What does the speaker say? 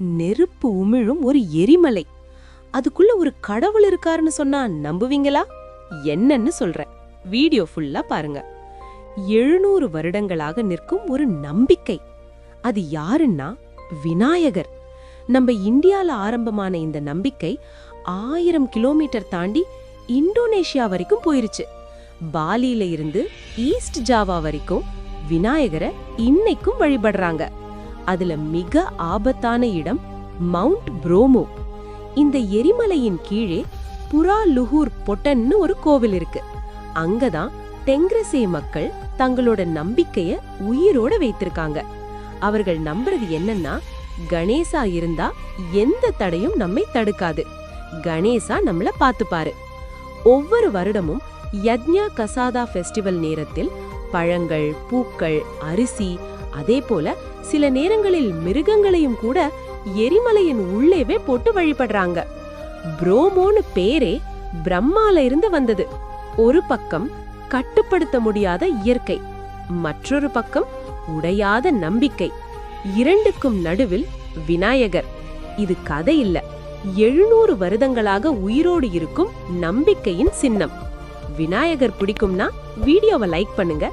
நெருப்பு உமிழும் ஒரு எரிமலை. அதுக்குள்ள ஒரு கடவுள் இருக்காருன்னு சொன்னா நம்புவீங்களா? என்னன்னு சொல்றேன், வீடியோ ஃபுல்லா பாருங்க. 700 வருடங்களாக நிற்கும் ஒரு நம்பிக்கை. அது யாருன்னா விநாயகர். நம்ம இந்தியால ஆரம்பமான இந்த நம்பிக்கை 1000 கிலோமீட்டர் தாண்டி இந்தோனேஷியா வரைக்கும் போயிருச்சு. பாலியில இருந்து ஈஸ்ட் ஜாவா வரைக்கும் விநாயகரை இன்னைக்கும் வழிபடுறாங்க. அதுல மிக ஆபத்தான இடம் மவுண்ட் புரோமோ. இந்த எரிமலையின் கீழே புரா லுஹூர் பொட்டன்னு ஒரு கோவில் இருக்கு. அங்கதான் தெங்கிரசே மக்கள் தங்களோட நம்பிக்கைய உயிரோட வைத்திருக்காங்க. அவர்கள் நம்புறது என்னன்னா, கணேசா இருந்தா எந்த தடையும் நம்மை தடுக்காது, கணேசா நம்மள பாத்துப்பாரு. ஒவ்வொரு வருடமும் யஜ்ஞா கசாதா ஃபெஸ்டிவல் நேரத்தில் பழங்கள், பூக்கள், அரிசி, அதே போல சில நேரங்களில் மிருகங்களையும் கூட எரிமலையின் உள்ளேவே போட்டு வழிபடுறாங்க. புரோமோன்னு பேரே பிரம்மால இருந்து வந்தது. ஒரு பக்கம் கட்டுப்படுத்த முடியாத இயற்கை, மற்றொரு பக்கம் உடையாத நம்பிக்கை. இரண்டுக்கும் நடுவில் விநாயகர். இது கதை இல்ல, 700 வருடங்களாக உயிரோடு இருக்கும் நம்பிக்கையின் சின்னம். விநாயகர் பிடிக்கும்னா வீடியோவை லைக் பண்ணுங்க.